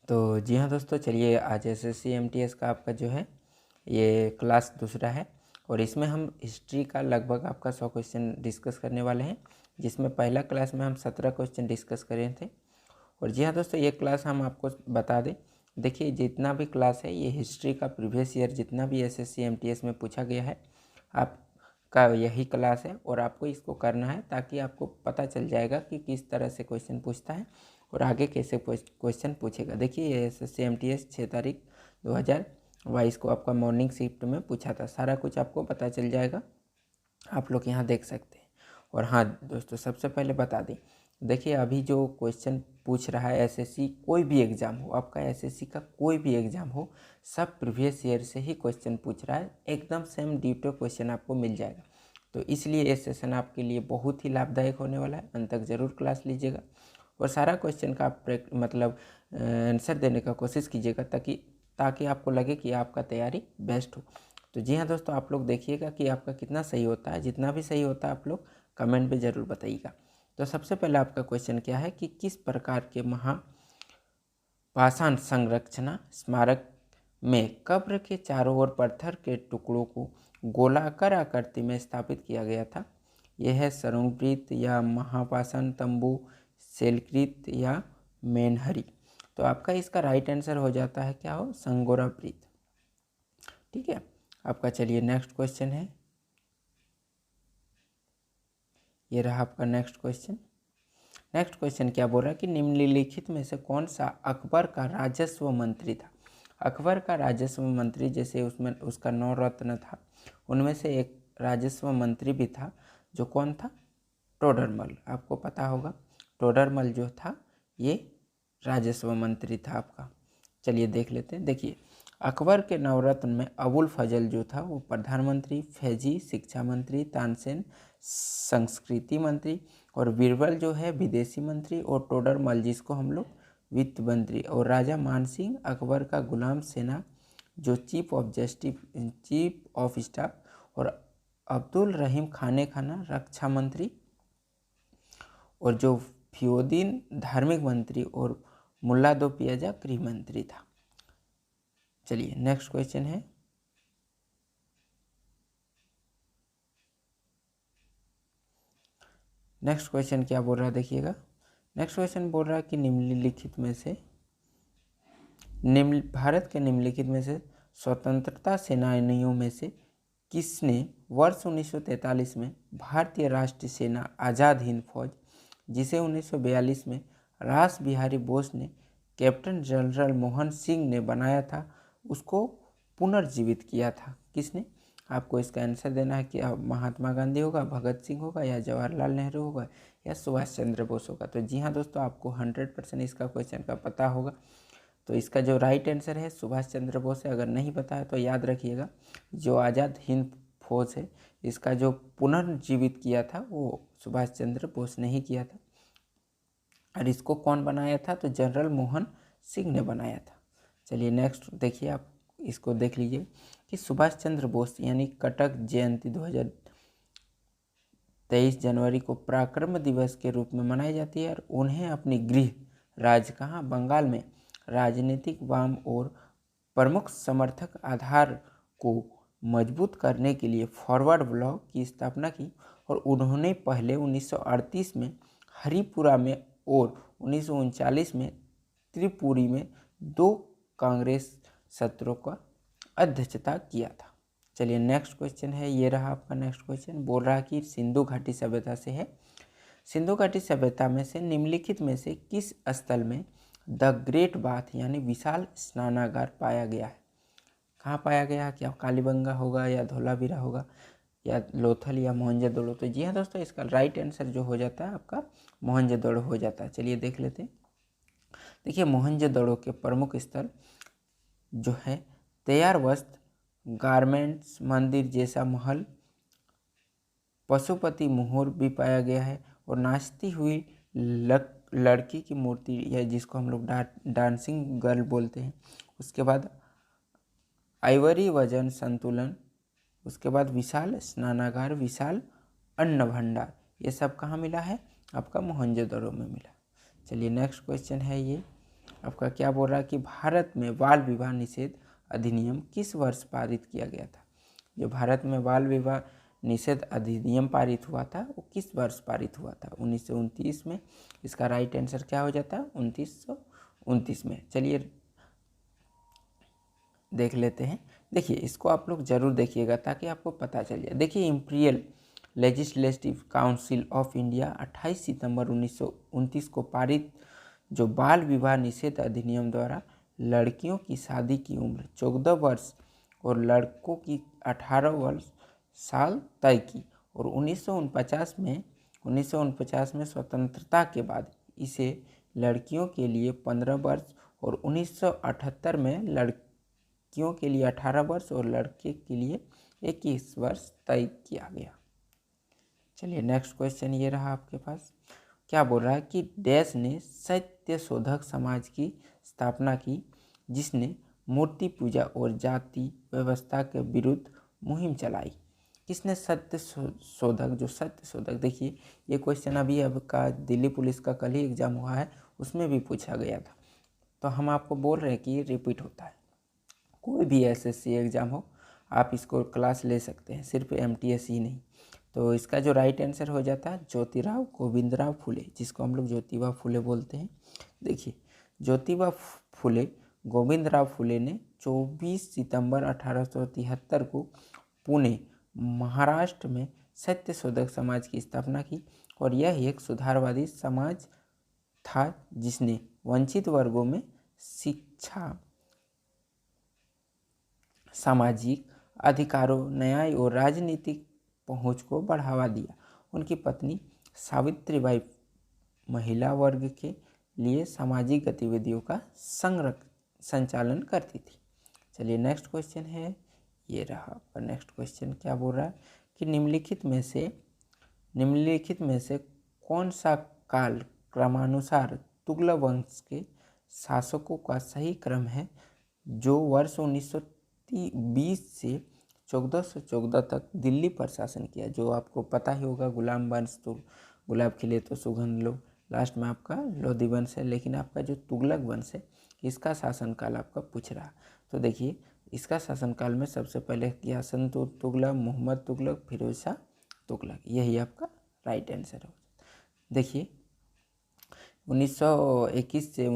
तो जी हाँ दोस्तों, चलिए आज एसएससी एमटीएस का आपका जो है ये क्लास दूसरा है और इसमें हम हिस्ट्री का लगभग आपका 100 क्वेश्चन डिस्कस करने वाले हैं, जिसमें पहला क्लास में हम 17 क्वेश्चन डिस्कस करे थे। और जी हाँ दोस्तों, ये क्लास हम आपको बता दें, देखिए जितना भी क्लास है ये हिस्ट्री का प्रीवियस ईयर जितना भी एसएससी एमटीएस में पूछा गया है आपका यही क्लास है और आपको इसको करना है ताकि आपको पता चल जाएगा कि किस तरह से क्वेश्चन पूछता है और आगे कैसे क्वेश्चन पूछेगा। देखिए ये एसएससी एमटीएस 6 तारीख 2022 को आपका मॉर्निंग शिफ्ट में पूछा था, सारा कुछ आपको पता चल जाएगा, आप लोग यहाँ देख सकते हैं। और हाँ दोस्तों, सबसे पहले बता दें, देखिए अभी जो क्वेश्चन पूछ रहा है एसएससी, कोई भी एग्ज़ाम हो आपका, एसएससी का कोई भी एग्ज़ाम हो, सब प्रीवियस ईयर से ही क्वेश्चन पूछ रहा है, एकदम सेम डिटो क्वेश्चन आपको मिल जाएगा। तो इसलिए ये सेशन आपके लिए बहुत ही लाभदायक होने वाला है, अंत तक ज़रूर क्लास लीजिएगा और सारा क्वेश्चन का आप मतलब आंसर देने का कोशिश कीजिएगा ताकि आपको लगे कि आपका तैयारी बेस्ट हो। तो जी हाँ दोस्तों, आप लोग देखिएगा कि आपका कितना सही होता है, जितना भी सही होता है आप लोग कमेंट में ज़रूर बताइएगा। तो सबसे पहले आपका क्वेश्चन क्या है कि किस प्रकार के महापाषाण संरचना स्मारक में कब्र के चारों ओर पत्थर के टुकड़ों को गोलाकार आकृति में स्थापित किया गया था? यह है सुरंगवृत्त या महापाषाण तंबू, शैलकृत या मेनहरी। तो आपका इसका राइट आंसर हो जाता है क्या हो, संगोरा वृत्त। ठीक है आपका। चलिए नेक्स्ट क्वेश्चन है, ये रहा आपका नेक्स्ट क्वेश्चन। नेक्स्ट क्वेश्चन क्या बोल रहा है कि निम्नलिखित में से कौन सा अकबर का राजस्व मंत्री था? अकबर का राजस्व मंत्री, जैसे उसमें उसका 9 रत्न था, उनमें से एक राजस्व मंत्री भी था, जो कौन था? टोडरमल। आपको पता होगा टोडरमल जो था ये राजस्व मंत्री था आपका। चलिए देख लेते हैं। देखिए अकबर के नवरत्न में अबुल फजल जो था वो प्रधानमंत्री, फैजी शिक्षा मंत्री, तानसेन संस्कृति मंत्री और बीरबल जो है विदेशी मंत्री और टोडरमल जिसको हम लोग वित्त मंत्री, और राजा मानसिंह अकबर का गुलाम सेना जो चीफ ऑफ स्टाफ और अब्दुल रहीम खाने खाना रक्षा मंत्री और जो फियोदीन धार्मिक मंत्री और मुल्ला दो पियाजा गृह मंत्री था। चलिए नेक्स्ट क्वेश्चन है, नेक्स्ट क्वेश्चन क्या बोल रहा है देखिएगा। नेक्स्ट क्वेश्चन बोल रहा है कि भारत के निम्नलिखित में से स्वतंत्रता सेनानियों में से किसने वर्ष 1943 में भारतीय राष्ट्रीय सेना आज़ाद हिंद फौज, जिसे 1942 में रास बिहारी बोस ने कैप्टन जनरल मोहन सिंह ने बनाया था, उसको पुनर्जीवित किया था? किसने? आपको इसका आंसर देना है कि महात्मा गांधी होगा, भगत सिंह होगा या जवाहरलाल नेहरू होगा या सुभाष चंद्र बोस होगा। तो जी हाँ दोस्तों, आपको 100% इसका क्वेश्चन का पता होगा। तो इसका जो राइट आंसर है सुभाष चंद्र बोस है। अगर नहीं पता है तो याद रखिएगा, जो आज़ाद हिंद फौज है इसका जो पुनर्जीवित किया था वो सुभाष चंद्र बोस ने ही किया था। और इसको कौन बनाया था? तो जनरल मोहन सिंह ने बनाया था। चलिए नेक्स्ट देखिए, आप इसको देख लीजिए कि सुभाष चंद्र बोस यानी कटक जयंती 2023 जनवरी को पराक्रम दिवस के रूप में मनाई जाती है और उन्हें अपनी गृह राज्य कहाँ, बंगाल में राजनीतिक वाम और प्रमुख समर्थक आधार को मजबूत करने के लिए फॉरवर्ड ब्लॉक की स्थापना की और उन्होंने पहले 1938 में हरिपुरा में और 1939 में त्रिपुरी में 2 कांग्रेस सत्रों का अध्यक्षता किया था। चलिए नेक्स्ट क्वेश्चन है, ये रहा आपका नेक्स्ट क्वेश्चन। बोल रहा है कि सिंधु घाटी सभ्यता से है, सिंधु घाटी सभ्यता में से निम्नलिखित में से किस स्थल में द ग्रेट बाथ यानी विशाल स्नानागार पाया गया है? कहाँ पाया गया है? क्या कालीबंगा होगा या धोलावीरा होगा या लोथल या मोहनजोदड़ो? तो जी हाँ दोस्तों, इसका राइट आंसर जो हो जाता है आपका मोहनजोदड़ो हो जाता है। चलिए देख लेते हैं। देखिए मोहनजोदड़ो के प्रमुख स्थल जो है तैयार वस्त्र, गारमेंट्स, मंदिर जैसा महल, पशुपति मोहर भी पाया गया है और नाचती हुई लड़की की मूर्ति या जिसको हम लोग डांसिंग गर्ल बोलते हैं, उसके बाद आइवरी वजन संतुलन, उसके बाद विशाल स्नानागार, विशाल अन्न भंडार, ये सब कहाँ मिला है? आपका मोहनजोदड़ो में मिला। चलिए नेक्स्ट क्वेश्चन है, ये आपका क्या बोल रहा है कि भारत में बाल विवाह निषेध अधिनियम किस वर्ष पारित किया गया था। जो भारत में बाल विवाह निषेध अधिनियम पारित हुआ था वो किस वर्ष पारित हुआ था, 1929 में। इसका राइट आंसर क्या हो जाता है, 1929 में। चलिए देख लेते हैं। देखिए इसको आप लोग जरूर देखिएगा ताकि आपको पता चल जाए। देखिए imperial legislative council of India 28 सितंबर 1929 को पारित जो बाल विवाह निषेध अधिनियम द्वारा लड़कियों की शादी की उम्र 14 वर्ष और लड़कों की 18 वर्ष साल तय की, और 1949 में स्वतंत्रता के बाद इसे लड़कियों के लिए 15 वर्ष और 1978 में लड़कियों के लिए 18 वर्ष और लड़के के लिए 21 वर्ष तय किया गया। चलिए नेक्स्ट क्वेश्चन ये रहा आपके पास। क्या बोल रहा है कि डैश ने सत्य शोधक समाज की स्थापना की जिसने मूर्ति पूजा और जाति व्यवस्था के विरुद्ध मुहिम चलाई। किसने सत्य शोधक, जो सत्य शोधक, देखिए ये क्वेश्चन अभी अब का दिल्ली पुलिस का कल ही एग्जाम हुआ है, उसमें भी पूछा गया था। तो हम आपको बोल रहे हैं कि ये रिपीट होता है। कोई भी एसएससी एग्ज़ाम हो आप इसको क्लास ले सकते हैं, सिर्फ एमटीएस ही नहीं। तो इसका जो राइट आंसर हो जाता है ज्योतिराव गोविंदराव फुले, जिसको हम लोग ज्योतिबा फुले बोलते हैं। देखिए ज्योतिबा फुले गोविंदराव फुले ने 24 सितंबर 1873 को पुणे महाराष्ट्र में सत्य शोधक समाज की स्थापना की, और यह एक सुधारवादी समाज था जिसने वंचित वर्गों में शिक्षा, सामाजिक अधिकारों, न्याय और राजनीतिक पहुंच को बढ़ावा दिया। उनकी पत्नी सावित्रीबाई महिला वर्ग के लिए सामाजिक गतिविधियों का संचालन करती थी। चलिए नेक्स्ट क्वेश्चन है ये रहा आपका। नेक्स्ट क्वेश्चन क्या बोल रहा है कि निम्नलिखित में से कौन सा काल क्रमानुसार तुगलक वंश के शासकों का सही क्रम है जो वर्ष 1920 से 1414 तक दिल्ली पर शासन किया। जो आपको पता ही होगा गुलाम वंश, तो गुलाब खिले तो सुगंध लो, लास्ट में आपका लोधी वंश है, लेकिन आपका जो तुगलक वंश है इसका शासनकाल आपका पूछ रहा। तो देखिए इसका शासनकाल में सबसे पहले यासन तुगलक, मोहम्मद तुगलक, फिरोज शाह तुगलक, यही आपका राइट आंसर हो। देखिए 1921 से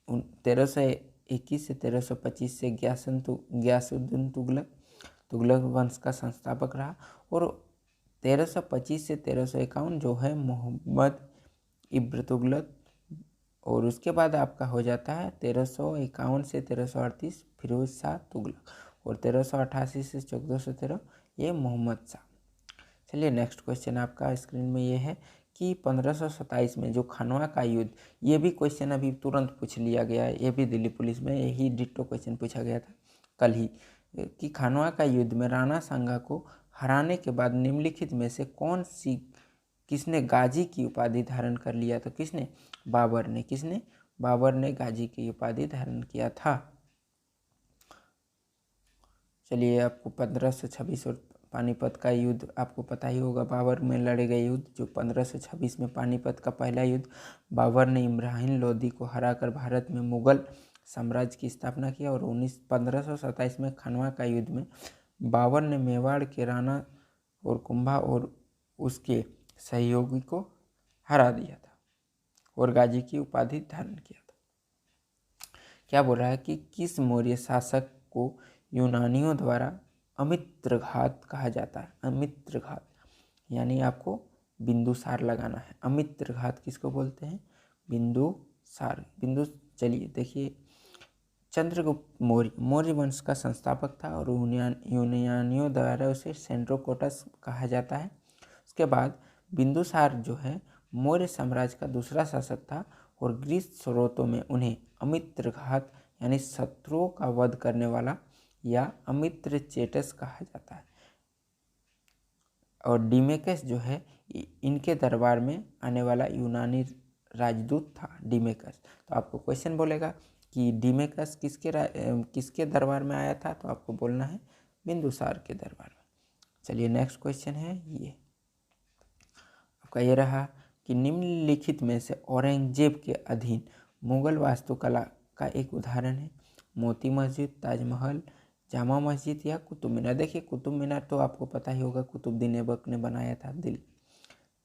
1321 से 1325 से गयासुद्दीन तुगलक वंश का संस्थापक रहा, और 1325 से 1351 जो है मोहम्मद इब्न तुगलक, और उसके बाद आपका हो जाता है 1351 से 1338 फिरोज शाह तुगलक, और 1388 से 1413 ये मोहम्मद शाह। चलिए नेक्स्ट क्वेश्चन आपका स्क्रीन में ये है कि 1527 में जो खानवा का युद्ध, ये भी क्वेश्चन अभी तुरंत पूछ लिया गया है, ये भी दिल्ली पुलिस में यही डिट्टो क्वेश्चन पूछा गया था कल ही, कि खानवा का युद्ध में राणा सांगा को हराने के बाद निम्नलिखित में से किसने गाजी की उपाधि धारण कर लिया। तो किसने, बाबर ने। किसने, बाबर ने गाजी की उपाधि धारण किया था। चलिए आपको 1526 और पानीपत का युद्ध आपको पता ही होगा, बाबर में लड़े गए युद्ध, जो 1526 में पानीपत का पहला युद्ध, बाबर ने इब्राहिम लोदी को हराकर भारत में मुगल साम्राज्य की स्थापना किया, और 1527 में खानवा का युद्ध में बाबर ने मेवाड़ के राणा और कुंभा और उसके सहयोगी को हरा दिया था और गाजी की उपाधि धारण किया था। क्या बोल रहा है कि किस मौर्य शासक को यूनानियों द्वारा अमित्रघात कहा जाता है। अमित्रघात यानी आपको बिंदुसार लगाना है। अमित्रघात किसको बोलते हैं, बिंदुसार। चलिए देखिए चंद्रगुप्त मौर्य वंश का संस्थापक था, और यूनानियों द्वारा उसे सेंट्रोकोटस कहा जाता है। उसके बाद बिंदुसार जो है मौर्य साम्राज्य का दूसरा शासक था, और ग्रीक स्रोतों में उन्हें अमित्रघात यानी शत्रुओं का वध करने वाला या अमित्रचेटस कहा जाता है। और डिमेकस जो है इनके दरबार में आने वाला यूनानी राजदूत था डिमेकस। तो आपको क्वेश्चन बोलेगा कि डिमेकस किसके दरबार में आया था, तो आपको बोलना है बिंदुसार के दरबार में। चलिए नेक्स्ट क्वेश्चन है ये आपका, ये रहा कि निम्नलिखित में से औरंगजेब के अधीन मुगल वास्तुकला का एक उदाहरण है। मोती मस्जिद, ताजमहल, जामा मस्जिद या कुतुब मीनार। देखिए कुतुब मीनार तो आपको पता ही होगा, कुतुबुद्दीन ऐबक ने बनाया था दिल्ली।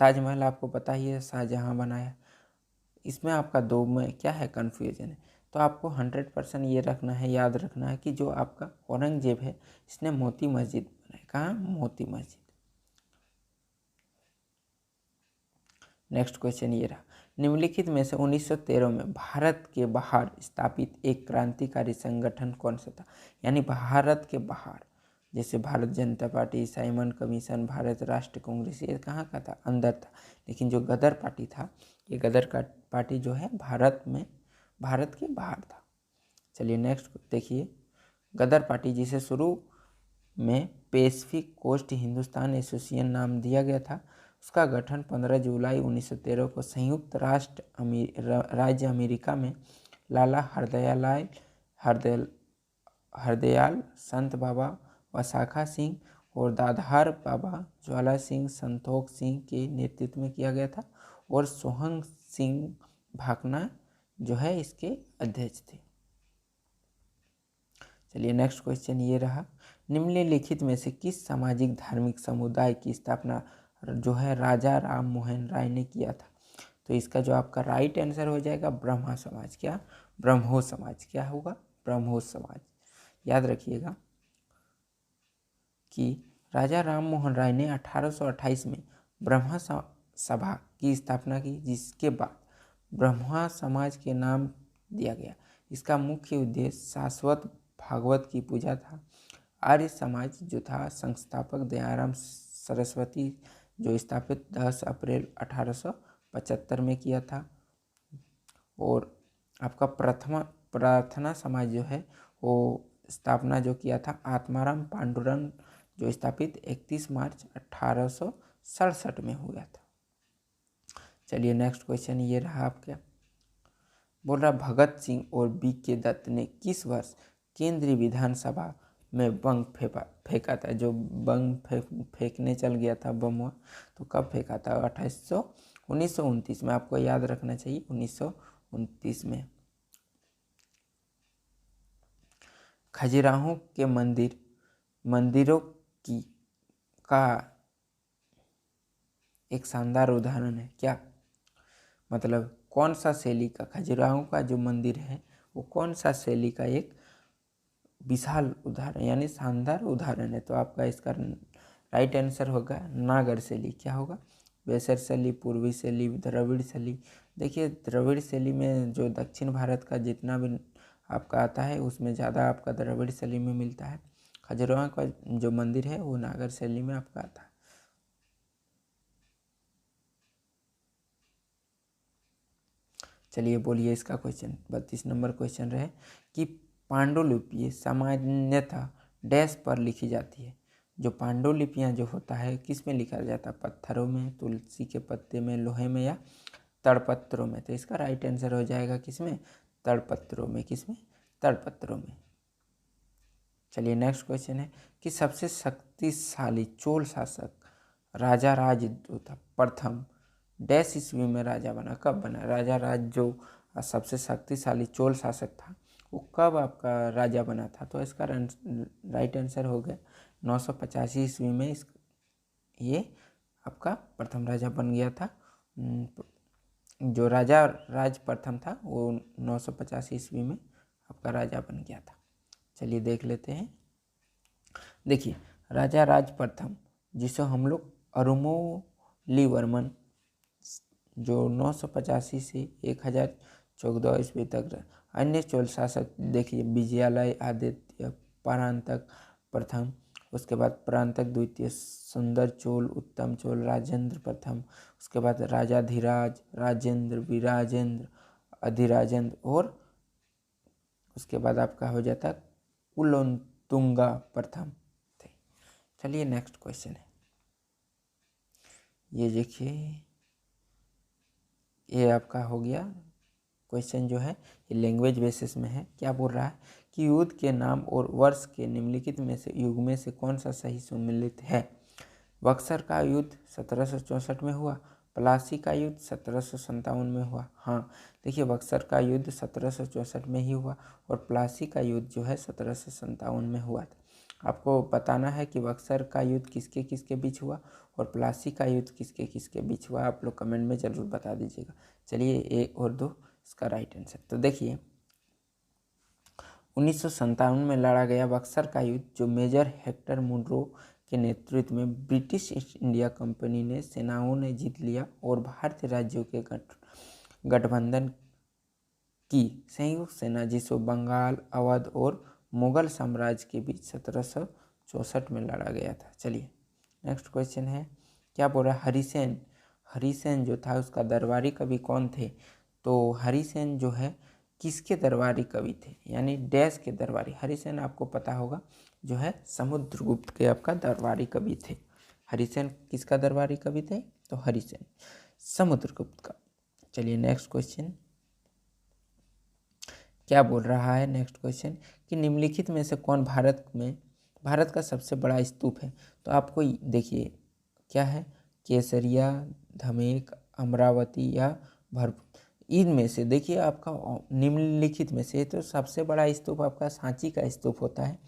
ताजमहल आपको पता ही है, शाहजहाँ बनाया। इसमें आपका दो में क्या है, कन्फ्यूजन है। तो आपको 100% ये रखना है, याद रखना है कि जो आपका औरंगजेब है इसने मोती मस्जिद बनाई। कहाँ? मोती मस्जिद। नेक्स्ट क्वेश्चन ये रहा, निम्नलिखित में से 1913 में भारत के बाहर स्थापित एक क्रांतिकारी संगठन कौन सा था? यानी भारत के बाहर, जैसे भारत जनता पार्टी, साइमन कमीशन, भारत राष्ट्र कांग्रेस, ये कहाँ का था? अंदर था। लेकिन जो गदर पार्टी था, ये गदर का पार्टी जो है भारत में, भारत के बाहर था। चलिए नेक्स्ट देखिए, गदर पार्टी जिसे शुरू में पैसिफिक कोस्ट हिंदुस्तान एसोसिएशन नाम दिया गया था, उसका गठन 15 जुलाई 1913 को संयुक्त राज्य अमेरिका में लाला हरदयाल, संत बाबा वसाखा सिंह और दाधार बाबा ज्वाला सिंह संतोख सिंह के नेतृत्व में किया गया था, और सोहंग सिंह भाकना जो है इसके अध्यक्ष थे। चलिए नेक्स्ट क्वेश्चन ये रहा, निम्नलिखित में से किस सामाजिक धार्मिक समुदाय की स्थापना जो है राजा राम मोहन राय ने किया था? तो इसका जो आपका राइट आंसर हो जाएगा ब्रह्मा समाज। क्या? ब्रह्मो समाज। क्या होगा? ब्रह्मो समाज। याद रखिएगा कि राजा राम मोहन राय ने 1828 में ब्रह्मा सभा की स्थापना की, जिसके बाद ब्रह्मा समाज के नाम दिया गया। इसका मुख्य उद्देश्य शाश्वत भागवत की पूजा था। आर्य समाज जो था, संस्थापक दयाराम सरस्वती जो स्थापित 10 अप्रैल 1875 में किया था। और आपका प्रार्थना समाज जो है वो स्थापना जो किया था आत्माराम पांडुरंग जो स्थापित 31 मार्च 1867 में हुआ था। चलिए नेक्स्ट क्वेश्चन ये रहा आपका, बोल रहा भगत सिंह और बी.के. दत्त ने किस वर्ष केंद्रीय विधानसभा में बम फेंका था? जो बम फेंकने चल गया था बम, तो कब फेंका था? 1929 में। आपको याद रखना चाहिए 1929 में। खजुराहो के मंदिरों की का एक शानदार उदाहरण है। क्या मतलब कौन सा शैली का? खजुराहो का जो मंदिर है वो कौन सा शैली का एक विशाल उदाहरण यानी शानदार उदाहरण है? तो आपका इसका राइट आंसर होगा नागर शैली। क्या होगा? वेसर शैली, पूर्वी शैली, द्रविड़ शैली। देखिए द्रविड़ शैली में जो दक्षिण भारत का जितना भी आपका आता है उसमें ज़्यादा आपका द्रविड़ शैली में मिलता है। खजुराहो का जो मंदिर है वो नागर शैली में आपका आता है। चलिए बोलिए इसका क्वेश्चन। 32 नंबर क्वेश्चन रहे कि पांडुलिपि सामान्यतः डैश पर लिखी जाती है। जो पांडुलिपियाँ जो होता है किस में लिखा जाता है? पत्थरों में, तुलसी के पत्ते में, लोहे में या तड़पत्रों में? तो इसका राइट आंसर हो जाएगा किसमें? तड़पत्रों में। किसमें? तड़पत्रों में। चलिए नेक्स्ट क्वेश्चन है कि सबसे शक्तिशाली चोल शासक राजा राज जो था प्रथम डैश ईस्वी में राजा बना? कब बना? राजा राज जो सबसे शक्तिशाली चोल शासक था वो कब आपका राजा बना था? तो इसका राइट आंसर हो गया 985 ईस्वी में ये आपका प्रथम राजा बन गया था। जो राजा राज प्रथम था वो 985 ईस्वी में आपका राजा बन गया था। चलिए देख लेते हैं। देखिए राजा राज प्रथम जिसे हम लोग अरुमोलिवर्मन जो 985 से 1014 ईस्वी तक रहा। अन्य चोल शासक देखिए विजयालय आदित्य, परांतक प्रथम, उसके बाद परांतक द्वितीय, सुंदर चोल, उत्तम चोल, राजेंद्र प्रथम, उसके बाद राजाधिराज, राजेंद्र, विराजेंद्र, अधिराजेंद्र और उसके बाद आपका हो जाता कुलोत्तुंगा प्रथम थे। चलिए नेक्स्ट क्वेश्चन है, ये देखिए ये आपका हो गया क्वेश्चन जो है ये लैंग्वेज बेसिस में है। क्या बोल रहा है कि युद्ध के नाम और वर्ष के निम्नलिखित में से युग में से कौन सा सही सम्मिलित है? बक्सर का युद्ध 1764 में हुआ, प्लासी का युद्ध 1757 में हुआ। हाँ, देखिए बक्सर का युद्ध 1764 में ही हुआ और प्लासी का युद्ध जो है 1757 में हुआ था। आपको बताना है कि बक्सर का युद्ध किसके किसके बीच हुआ और प्लासी का युद्ध किसके किसके बीच हुआ। आप लोग कमेंट में ज़रूर बता दीजिएगा। चलिए ए और दो इसका राइट आंसर। तो देखिए 1957 में लड़ा गया बक्सर का युद्ध, जो मेजर हेक्टर मुनरो के नेतृत्व में ब्रिटिश ईस्ट इंडिया कंपनी ने सेनाओं ने जीत लिया और भारतीय राज्यों के गठबंधन की संयुक्त सेना जिसको बंगाल, अवध और मुगल साम्राज्य के बीच 1764 में लड़ा गया था। चलिए नेक्स्ट क्वेश्चन है, क्या बोल रहा है हरिसेन। हरिसेन जो था उसका दरबारी कवि कौन थे। तो हरिसेन जो है किसके दरबारी कवि थे, यानी डैश के दरबारी। हरिसेन आपको पता होगा जो है समुद्रगुप्त के आपका दरबारी कवि थे। हरिसेन किसका दरबारी कवि थे, तो हरिसेन समुद्रगुप्त का। चलिए नेक्स्ट क्वेश्चन क्या बोल रहा है, नेक्स्ट क्वेश्चन कि निम्नलिखित में से कौन भारत का सबसे बड़ा स्तूप है। तो आपको देखिए क्या है, केसरिया, धमेक, अमरावती या भरतपुर। इनमें से देखिए आपका निम्नलिखित में से तो सबसे बड़ा स्तूप आपका सांची का स्तूप होता है,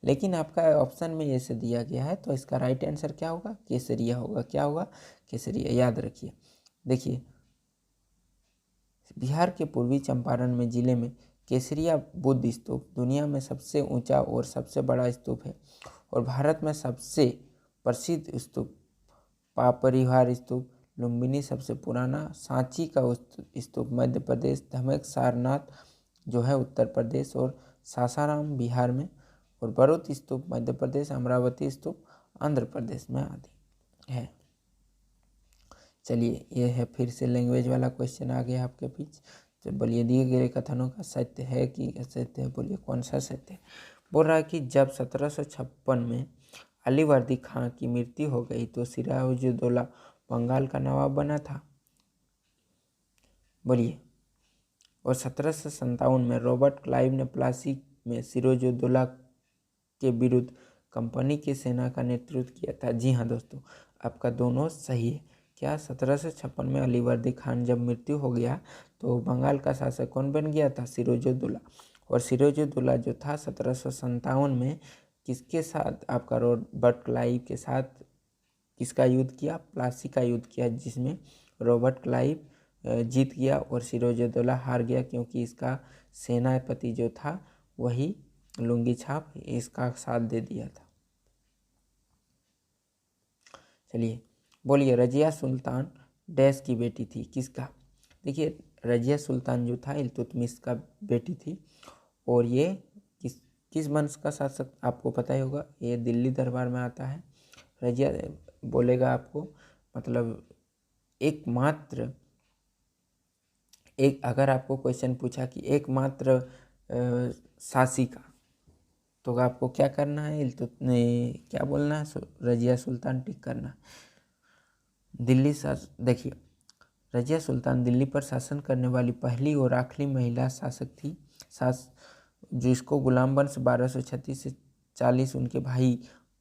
लेकिन आपका ऑप्शन में ऐसे दिया गया है तो इसका राइट आंसर क्या होगा, केसरिया होगा। क्या होगा, केसरिया, याद रखिए। देखिए बिहार के पूर्वी चंपारण में जिले में केसरिया बुद्ध स्तूप दुनिया में सबसे ऊंचा और सबसे बड़ा स्तूप है और भारत में सबसे प्रसिद्ध स्तूप पापरिवार स्तूप, लुम्बिनी सबसे पुराना, सांची का स्तूप मध्य प्रदेश, धमेक सारनाथ जो है उत्तर प्रदेश और सासाराम बिहार में, और बरोत स्तूप मध्य प्रदेश, अमरावती स्तूप आंध्र प्रदेश में आदि है। चलिए ये है फिर से लैंग्वेज वाला क्वेश्चन आ गया आपके बीच। तो बोलिए दिए गए कथनों का सत्य है कि असत्य है, बोलिए कौन सा सत्य है। बोल रहा है कि जब 1756 में अलीवर्दी खां की मृत्यु हो गई तो सिराजुद्दौला बंगाल का नवाब बना था, बोलिए। और 1757 में रॉबर्ट क्लाइव ने प्लासी में सिराजुद्दौला के विरुद्ध कंपनी की सेना का नेतृत्व किया था। जी हाँ दोस्तों, आपका दोनों सही है। क्या 1756 में अलीवर्दी खान जब मृत्यु हो गया तो बंगाल का शासक कौन बन गया था, सिराजुद्दौला। और सिराजुद्दौला जो था 1757 में किसके साथ, आपका रॉबर्ट क्लाइव के साथ किसका युद्ध किया, प्लासी का युद्ध किया, जिसमें रॉबर्ट क्लाइव जीत गया और सिराजुद्दौला हार गया, क्योंकि इसका सेनापति जो था वही लुंगी छाप इसका साथ दे दिया था। चलिए बोलिए रजिया सुल्तान डैश की बेटी थी, किसका। देखिए रजिया सुल्तान जो था इल्तुतमिश का बेटी थी और ये किस वंश का शासक आपको पता ही होगा, ये दिल्ली दरबार में आता है। रजिया बोलेगा आपको, मतलब एकमात्र अगर आपको क्वेश्चन पूछा कि एकमात्र शासिका, तो आपको क्या करना है, क्या बोलना है, रजिया सुल्तान टिक करना। दिल्ली देखिए रजिया सुल्तान दिल्ली पर शासन करने वाली पहली और आखिरी महिला शासक थी, जिसको गुलाम वंश 1236 से 40 उनके भाई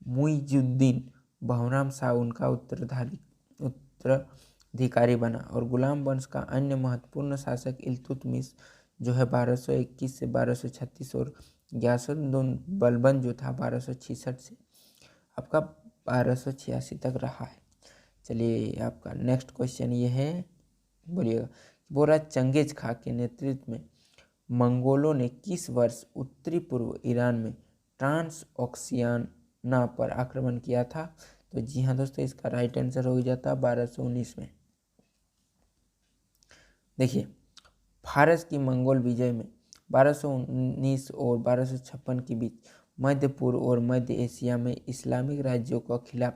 मुइजुद्दीन बहुराम शाह उनका उत्तराधिकारी बना, और गुलाम वंश का अन्य महत्वपूर्ण शासक इल्तुतमिश जो है 1221 से 1236 और गयासुद्दीन बलबन जो था 1266 से आपका 1286 तक रहा है। चलिए आपका नेक्स्ट क्वेश्चन ये है, बोलिएगा। बोरा चंगेज खां के नेतृत्व में मंगोलों ने किस वर्ष उत्तरी पूर्व ईरान में ट्रांस ऑक्सियाना पर आक्रमण किया था। तो जी हाँ दोस्तों, इसका राइट आंसर हो जाता 1219 में। देखिए फारस की मंगोल विजय में 1219 और 1256 के बीच मध्य पूर्व और मध्य एशिया में इस्लामिक राज्यों के खिलाफ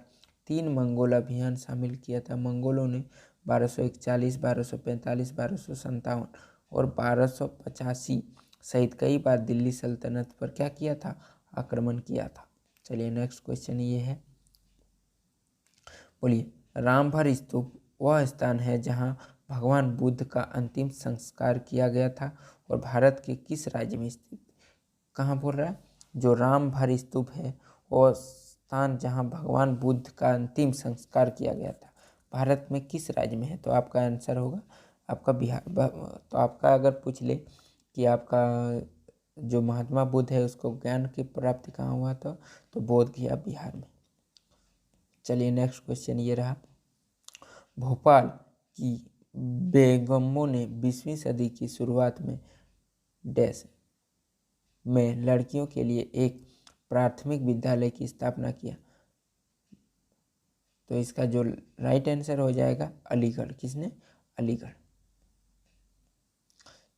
3 मंगोल अभियान शामिल किया था। मंगोलों ने 1241, 1245, 1257 और 1285 सहित कई बार दिल्ली सल्तनत पर क्या किया था, आक्रमण किया था। चलिए नेक्स्ट क्वेश्चन ये है, बोलिए रामभर स्तूप वह स्थान है जहां भगवान बुद्ध का अंतिम संस्कार किया गया था और भारत के किस राज्य में स्थित। कहाँ बोल रहा है, जो रामभर स्तूप है वह स्थान जहां भगवान बुद्ध का अंतिम संस्कार किया गया था भारत में किस राज्य में है? तो आपका आंसर होगा आपका बिहार। तो आपका अगर पूछ ले कि आपका जो महात्मा बुद्ध है उसको ज्ञान की प्राप्ति कहाँ हुआ था, तो बोध गया बिहार में। चलिए नेक्स्ट क्वेश्चन ये रहा, भोपाल की बेगमों ने 20वीं सदी की शुरुआत में डैश में लड़कियों के लिए एक प्राथमिक विद्यालय की स्थापना किया। तो इसका जो राइट आंसर हो जाएगा अलीगढ़। किसने? अलीगढ़।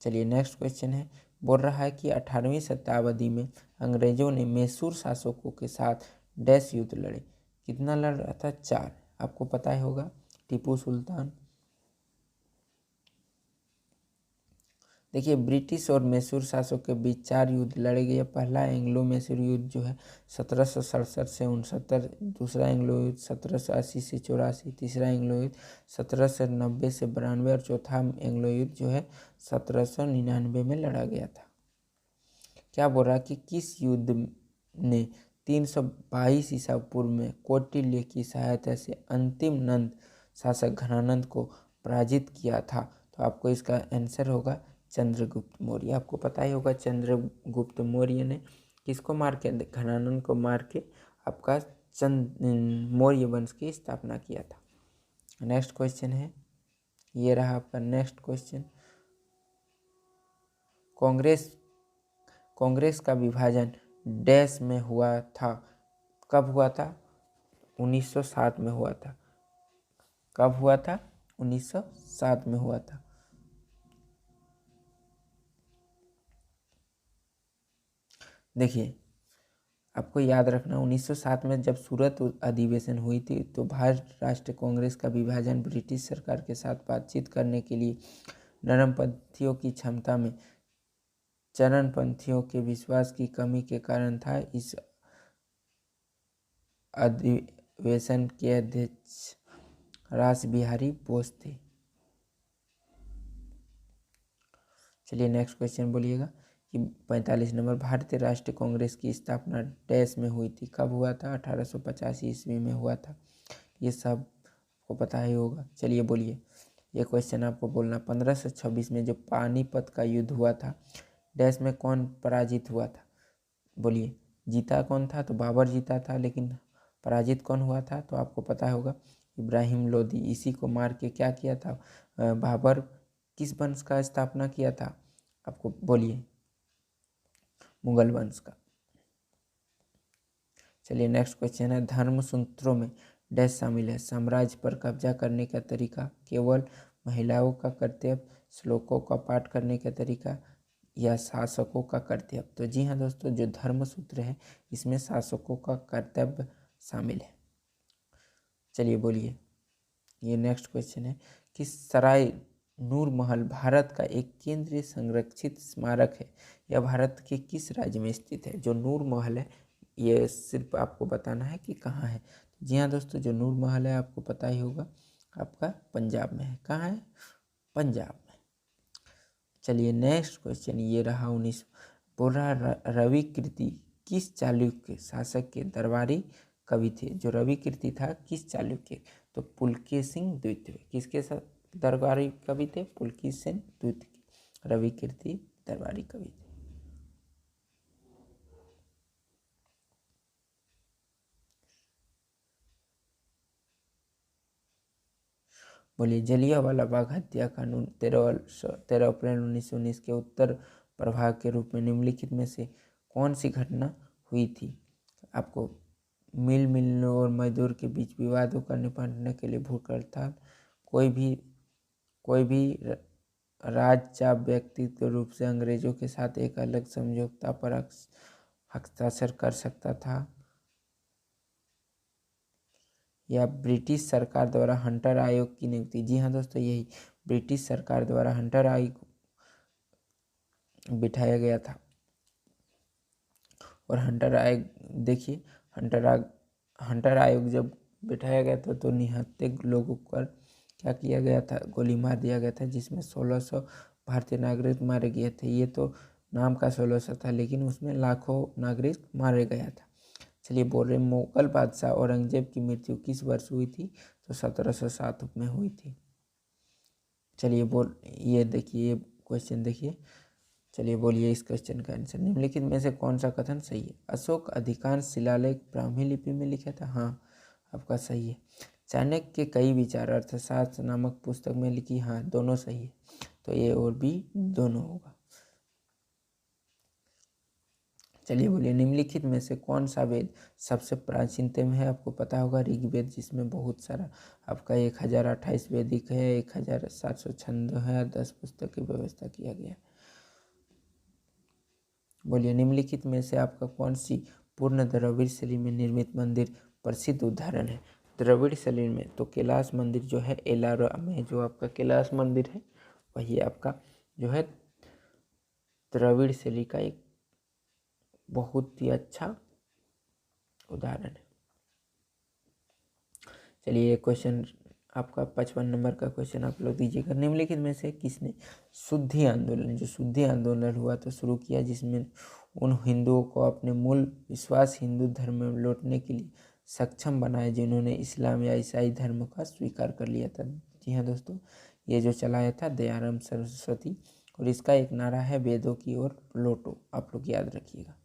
चलिए नेक्स्ट क्वेश्चन है, बोल रहा है कि 18वीं शताब्दी में अंग्रेजों ने मैसूर शासकों के साथ डैश युद्ध लड़े। कितना लड़ रहा था? 4। आपको पता ही होगा, टीपू सुल्तान। देखिए ब्रिटिश और मैसूर शासकों के बीच 4 युद्ध लड़े गए। पहला एंग्लो मैसूर युद्ध जो है 1767 से 69, दूसरा एंग्लो युद्ध 1780 से 84, तीसरा एंग्लो युद्ध 1790 से 92 और चौथा एंग्लो युद्ध जो है 1799 में लड़ा गया था। क्या बोल रहा कि किस युद्ध ने 322 ईसा पूर्व में कौटिल्य की सहायता से अंतिम नंद शासक घनानंद को पराजित किया था? तो आपको इसका आंसर होगा चंद्रगुप्त मौर्य। आपको पता ही होगा चंद्रगुप्त मौर्य ने किसको मार के, घनानंद को मार के आपका मौर्य वंश की स्थापना किया था। नेक्स्ट क्वेश्चन है, ये रहा आपका नेक्स्ट क्वेश्चन, कांग्रेस का विभाजन डैश में हुआ था? कब हुआ था? 1907 में हुआ था। कब हुआ था? 1907 में हुआ था। देखिए आपको याद रखना 1907 में जब सूरत अधिवेशन हुई थी तो भारत राष्ट्र कांग्रेस का विभाजन ब्रिटिश सरकार के साथ बातचीत करने के लिए नरमपंथियों की क्षमता में चरणपंथियों के विश्वास की कमी के कारण था। इस अधिवेशन के अध्यक्ष रास बिहारी बोस थे। चलिए नेक्स्ट क्वेश्चन बोलिएगा कि 45 नंबर, भारतीय राष्ट्रीय कांग्रेस की स्थापना डैश में हुई थी? कब हुआ था? 1885 ईस्वी में हुआ था। ये सब को पता ही होगा। चलिए बोलिए, ये क्वेश्चन आपको बोलना। 1526 में जो पानीपत का युद्ध हुआ था, डैश में कौन पराजित हुआ था? बोलिए, जीता कौन था? तो बाबर जीता था, लेकिन पराजित कौन हुआ था? तो आपको पता होगा इब्राहिम लोदी। इसी को मार के क्या किया था बाबर? किस वंश का स्थापना किया था? आपको बोलिए, मुगल वंश का। चलिए नेक्स्ट क्वेश्चन है, धर्म सूत्रों में डैश शामिल है? साम्राज्य पर कब्जा करने का तरीका, केवल महिलाओं का कर्तव्य, श्लोकों का पाठ करने का तरीका, या शासकों का कर्तव्य? तो जी हाँ दोस्तों, जो धर्म सूत्र है इसमें शासकों का कर्तव्य शामिल है। चलिए बोलिए, ये नेक्स्ट क्वेश्चन है कि सराय नूर महल भारत का एक केंद्रीय संरक्षित स्मारक है, यह भारत के किस राज्य में स्थित है? जो नूर महल है ये सिर्फ आपको बताना है कि कहाँ है। जी हाँ दोस्तों, जो नूर महल है आपको पता ही होगा आपका पंजाब में है। कहाँ है? पंजाब में। चलिए नेक्स्ट क्वेश्चन ये रहा 19, बोल रहा रवि कीर्ति किस चालुक्य शासक के दरबारी कवि थे? जो रवि कीर्ति था किस चालुक्य? तो पुलकेशिन द्वितीय। किसके साथ दरबारी कवि थे? पुलकेशिन द्वितीय। रवि कीर्ति दरबारी कवि थे। बोलिए, जलियांवाला बाग हत्या कानून 13 अप्रैल 1919 के उत्तर प्रभाव के रूप में निम्नलिखित में से कौन सी घटना हुई थी? आपको मिल मिलने और मजदूर के बीच विवादों का निपटाने के लिए भूख हड़ताल, कोई भी राजचाप व्यक्तिगत रूप से अंग्रेजों के साथ एक अलग समझौता पर हस्ताक्षर कर सकता था, या ब्रिटिश सरकार द्वारा हंटर आयोग की नियुक्ति? जी हाँ दोस्तों, यही ब्रिटिश सरकार द्वारा हंटर आयोग बिठाया गया था। और हंटर आयोग देखिए, हंटर आयोग जब बिठाया गया था तो निहत्थे लोगों पर क्या किया गया था? गोली मार दिया गया था, जिसमें 1600 भारतीय नागरिक मारे गए थे। ये तो नाम का 1600 था, लेकिन उसमें लाखों नागरिक मारे गया था। चलिए बोल रहे मुगल बादशाह औरंगजेब की मृत्यु किस वर्ष हुई थी, तो 1707 में हुई थी। चलिए ये देखिए, ये क्वेश्चन देखिए। चलिए बोलिए इस क्वेश्चन का आंसर। निम्नलिखित में से कौन सा कथन सही है? अशोक अधिकांश शिलालेख ब्राह्मी लिपि में लिखा था। हाँ, आपका सही है। चाणक्य के कई विचार अर्थशास्त्र नामक पुस्तक में लिखी। हाँ, दोनों सही है। तो ए और बी दोनों होगा। चलिए बोलिए निम्नलिखित में से कौन सा वेद सबसे प्राचीनतम है? आपको पता होगा ऋग्वेद, जिसमें बहुत सारा आपका 1028 वेदिक है, 1700 छंद है, 10 पुस्तक की व्यवस्था किया गया है। बोलिए निम्नलिखित में से आपका कौन सी पूर्ण द्रविड़ शैली में निर्मित मंदिर प्रसिद्ध उदाहरण है? द्रविड़ शैली में तो कैलाश मंदिर जो है एलारा में, जो आपका कैलाश मंदिर है वही आपका जो है द्रविड़ शैली का एक बहुत ही अच्छा उदाहरण है। चलिए क्वेश्चन आपका 55 नंबर का क्वेश्चन आप लोग दीजिएगा। निम्नलिखित में से किसने शुद्धि आंदोलन, जो शुद्धि आंदोलन हुआ तो शुरू किया, जिसमें उन हिंदुओं को अपने मूल विश्वास हिंदू धर्म में लौटने के लिए सक्षम बनाया जिन्होंने इस्लाम या ईसाई धर्म का स्वीकार कर लिया था? जी हाँ दोस्तों, ये जो चलाया था दयाराम सरस्वती, और इसका एक नारा है वेदों की ओर लौटो, आप लोग याद रखिएगा।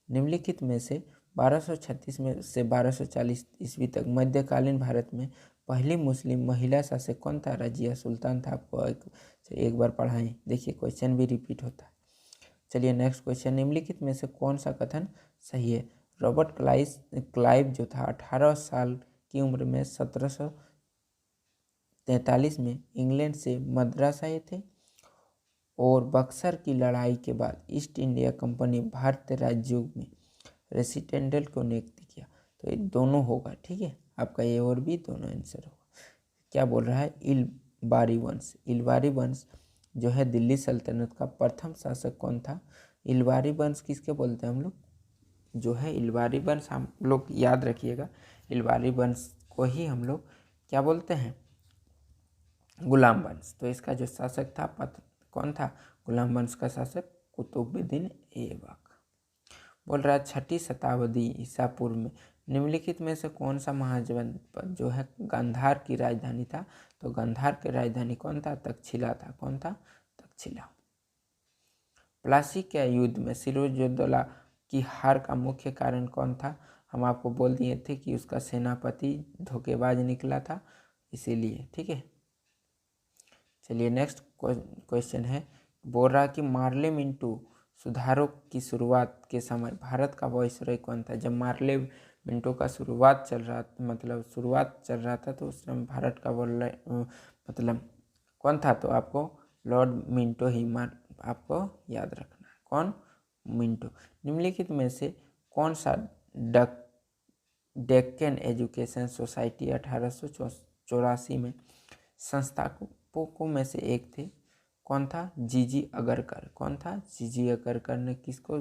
निम्नलिखित में से 1236 में से 1240 ईस्वी तक मध्यकालीन भारत में पहली मुस्लिम महिला शासक कौन था? रजिया सुल्तान था। आपको एक बार पढ़ाएं, देखिए क्वेश्चन भी रिपीट होता है। चलिए नेक्स्ट क्वेश्चन। निम्नलिखित में से कौन सा कथन सही है? रॉबर्ट क्लाइव जो था 18 साल की उम्र में 1743 में इंग्लैंड से मद्रास आए थे, और बक्सर की लड़ाई के बाद ईस्ट इंडिया कंपनी भारतीय राज्यों में रेसिडेंटल को नियुक्त किया। तो ये दोनों होगा, ठीक है, आपका ए और बी दोनों आंसर होगा। क्या बोल रहा है? इलबारी वंश। इलबारी वंश जो है दिल्ली सल्तनत का प्रथम शासक कौन था? इलबारी वंश किसके बोलते हैं हम लोग? जो है इलबारी वंश हम लोग याद रखिएगा, इलबारी वंश को ही हम लोग क्या बोलते हैं? गुलाम वंश। तो इसका जो शासक था कौन था? गुलाम वंश का शासक कुतुबुद्दीन ऐबक। बोल रहा है 6ठी शताब्दी ईसा पूर्व में निम्नलिखित में से कौन सा महाजनपद जो है गांधार की राजधानी था? तो गांधार की राजधानी कौन था? तक्षशिला था। कौन था? तक्षशिला। प्लासी के युद्ध में सिराजुद्दौला की हार का मुख्य कारण कौन था? हम आपको बोल दिए थे कि उसका सेनापति धोखेबाज निकला था, इसीलिए, ठीक है। चलिए नेक्स्ट क्वेश्चन है। बोल रहा कि मार्ले मिंटो सुधारों की शुरुआत के समय भारत का वायसरॉय कौन था? जब मार्ले मिंटो का शुरुआत चल रहा था तो उस समय भारत का मतलब कौन था? तो आपको लॉर्ड मिंटो ही आपको याद रखना है। कौन? मिंटो। निम्नलिखित में से कौन सा डेक्कन एजुकेशन सोसाइटी 1884 में संस्थापकों में से एक थे? कौन था? जीजी अगरकर। कौन था? जीजी अगरकर ने किसको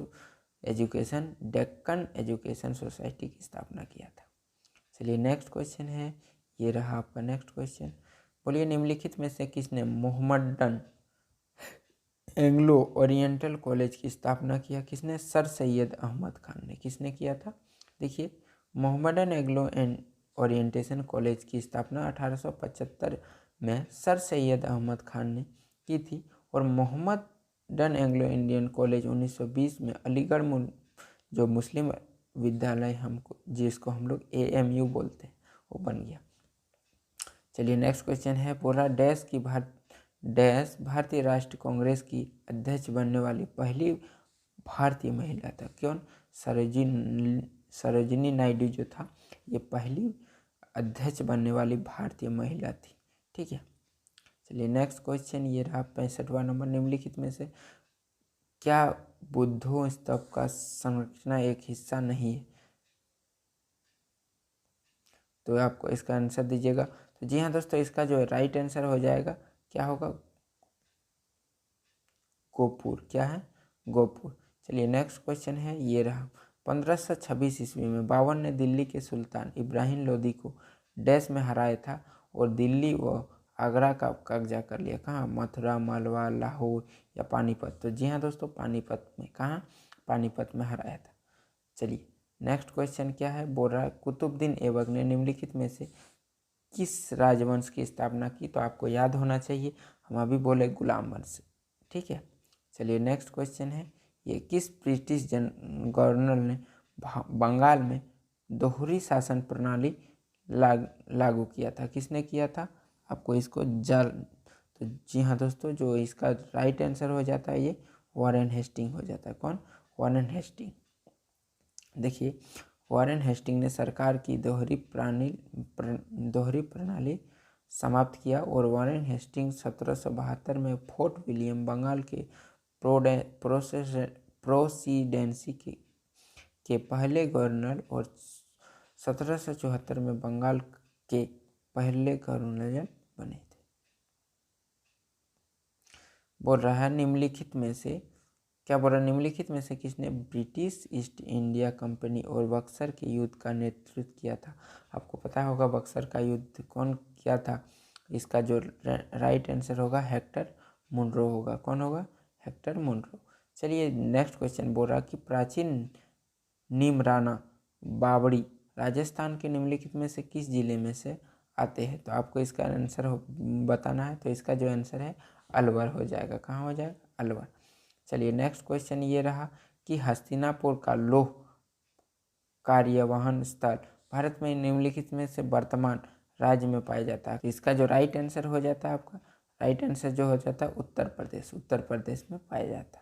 डेक्कन एजुकेशन सोसाइटी की स्थापना किया था। चलिए नेक्स्ट क्वेश्चन है, ये रहा आपका नेक्स्ट क्वेश्चन। बोलिए निम्नलिखित में से किसने मोहम्मदन एंग्लो ओरिएंटल कॉलेज की स्थापना किया? किसने? सर सैयद अहमद खान ने। किसने किया था? देखिए, मोहम्मदन एंग्लो ओरिएंटेशन कॉलेज की स्थापना 1875 में सर सैयद अहमद खान ने की थी, और मोहम्मदन एंग्लो इंडियन कॉलेज 1920 में अलीगढ़ जो मुस्लिम विद्यालय जिसको हम लोग AMU बोलते हैं, वो बन गया। चलिए नेक्स्ट क्वेश्चन है। बोला डैश की भारतीय राष्ट्रीय कांग्रेस की अध्यक्ष बनने वाली पहली भारतीय महिला था? कौन? सरोजिनी नायडू जो था, ये पहली अध्यक्ष बनने वाली भारतीय महिला थी, ठीक है। चलिए नेक्स्ट क्वेश्चन, ये रहा 65वां नंबर। निम्नलिखित में से क्या बुद्धों स्तंभ का संरचना एक हिस्सा नहीं है? तो आपको इसका आंसर दीजिएगा। तो जी हाँ दोस्तों, इसका जो राइट आंसर हो जाएगा क्या होगा? गोपुर। क्या है? गोपुर। चलिए नेक्स्ट क्वेश्चन है, ये रहा 1526 ईस्वी में बाबर ने दिल्ली के सुल्तान इब्राहिम लोदी को डैश में हराया था और दिल्ली व आगरा का कब्जा कर लिया। कहाँ? मथुरा, मालवा, लाहौर या पानीपत? तो जी हाँ दोस्तों, पानीपत में। कहाँ? पानीपत में हराया था। चलिए नेक्स्ट क्वेश्चन क्या है, बोल रहा है कुतुबुद्दीन ऐबक ने निम्नलिखित में से किस राजवंश की स्थापना की। तो आपको याद होना चाहिए, हम अभी बोले गुलाम वंश, ठीक है। चलिए नेक्स्ट क्वेश्चन है, ये किस ब्रिटिश गवर्नर ने बंगाल में दोहरी शासन प्रणाली लागू किया था। किसने किया था, आपको इसको तो जी हाँ दोस्तों, जो इसका राइट आंसर हो जाता है ये वॉरेन हेस्टिंग हो जाता है। कौन, वॉरेन हेस्टिंग। देखिए वॉरेन हेस्टिंग ने सरकार की दोहरी प्रणाली समाप्त किया और वॉरेन हेस्टिंग 1772 में फोर्ट विलियम बंगाल के प्रेसिडेंसी के पहले गवर्नर और 1774 में बंगाल के पहले गवर्नर बने थे। बोल रहा है निम्नलिखित में से, क्या बोल रहा है, निम्नलिखित में से किसने ब्रिटिश ईस्ट इंडिया कंपनी और बक्सर के युद्ध का नेतृत्व किया था। आपको पता होगा बक्सर का युद्ध कौन किया था, इसका जो राइट आंसर होगा हेक्टर मुनरो होगा। कौन होगा, हेक्टर मुनरो। चलिए नेक्स्ट क्वेश्चन बोल रहा कि प्राचीन नीमराना बावड़ी राजस्थान के निम्नलिखित में से किस जिले में से आते हैं। तो आपको इसका आंसर बताना है, तो इसका जो आंसर है अलवर हो जाएगा। कहाँ हो जाएगा, अलवर। चलिए नेक्स्ट क्वेश्चन ये रहा कि हस्तिनापुर का लौह कार्यवहन स्थल भारत में निम्नलिखित में से वर्तमान राज्य में पाया जाता है। इसका जो राइट आंसर हो जाता है, आपका राइट आंसर जो हो जाता है उत्तर प्रदेश, उत्तर प्रदेश में पाया जाता है।